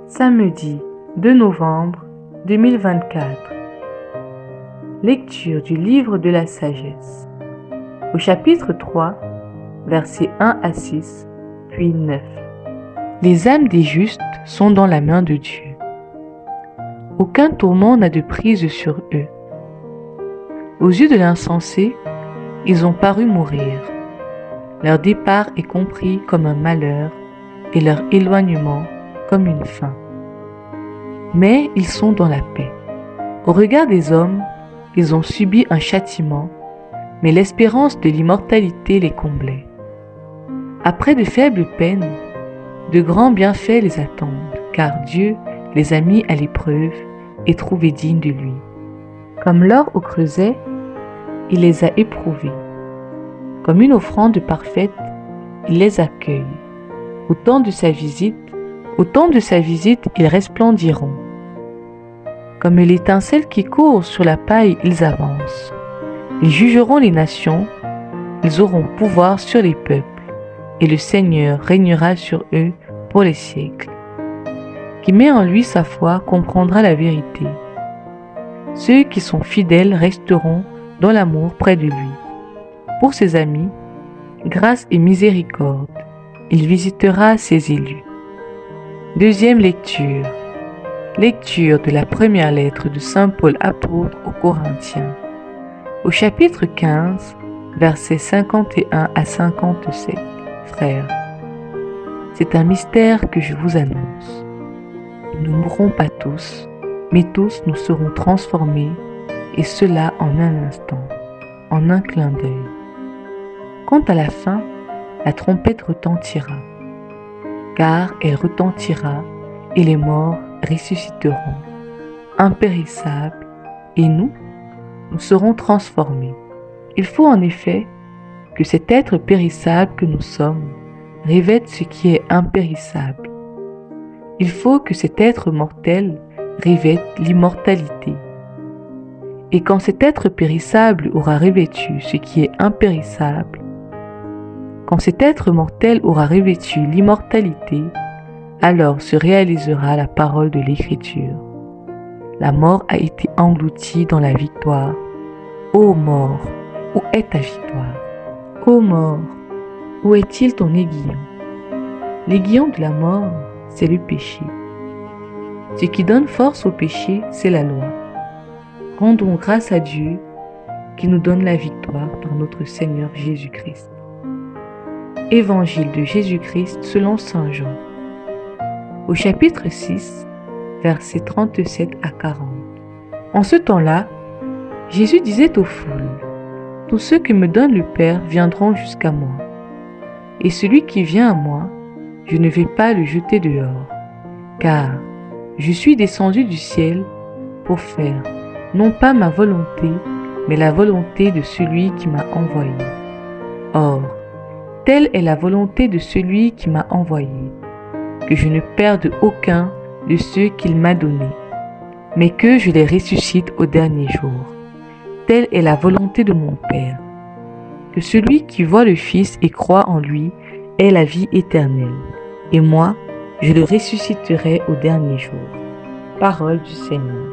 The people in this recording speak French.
Samedi 2 novembre 2024. Lecture du livre de la sagesse. Au chapitre 3, versets 1 à 6, puis 9. Les âmes des justes sont dans la main de Dieu. Aucun tourment n'a de prise sur eux. Aux yeux de l'insensé, ils ont paru mourir. Leur départ est compris comme un malheur et leur éloignement comme une fin. Mais ils sont dans la paix. Au regard des hommes, ils ont subi un châtiment, mais l'espérance de l'immortalité les comblait. Après de faibles peines, de grands bienfaits les attendent, car Dieu les a mis à l'épreuve et trouvés dignes de lui. Comme l'or au creuset, il les a éprouvés. Comme une offrande parfaite, il les accueille. Au temps de sa visite, ils resplendiront. Comme l'étincelle qui court sur la paille, ils avancent. Ils jugeront les nations, ils auront pouvoir sur les peuples, et le Seigneur régnera sur eux pour les siècles. Qui met en lui sa foi comprendra la vérité. Ceux qui sont fidèles resteront dans l'amour près de lui. Pour ses amis, grâce et miséricorde, il visitera ses élus. Deuxième lecture. Lecture de la première lettre de Saint Paul apôtre aux Corinthiens. Au chapitre 15, versets 51 à 57. Frères, c'est un mystère que je vous annonce. Nous ne mourrons pas tous, mais tous nous serons transformés, et cela en un instant, en un clin d'œil. Quant à la fin, la trompette retentira, car elle retentira, et les morts ressusciteront, impérissables, et nous serons transformés. Il faut en effet que cet être périssable que nous sommes revête ce qui est impérissable. Il faut que cet être mortel revête l'immortalité. Et quand cet être périssable aura revêtu ce qui est impérissable, quand cet être mortel aura revêtu l'immortalité, alors se réalisera la parole de l'Écriture. La mort a été engloutie dans la victoire. Ô mort, où est ta victoire? Ô mort, où est-il ton aiguillon? L'aiguillon de la mort, c'est le péché. Ce qui donne force au péché, c'est la loi. Rendons grâce à Dieu qui nous donne la victoire par notre Seigneur Jésus-Christ. Évangile de Jésus-Christ selon Saint Jean. Au chapitre 6, versets 37 à 40. En ce temps-là, Jésus disait aux foules, « Tous ceux que me donne le Père viendront jusqu'à moi. Et celui qui vient à moi, je ne vais pas le jeter dehors, car je suis descendu du ciel pour faire, non pas ma volonté, mais la volonté de celui qui m'a envoyé. Or, telle est la volonté de celui qui m'a envoyé, que je ne perde aucun de ceux qu'il m'a donnés, mais que je les ressuscite au dernier jour. Telle est la volonté de mon Père, que celui qui voit le Fils et croit en lui ait la vie éternelle, et moi, je le ressusciterai au dernier jour. » Parole du Seigneur.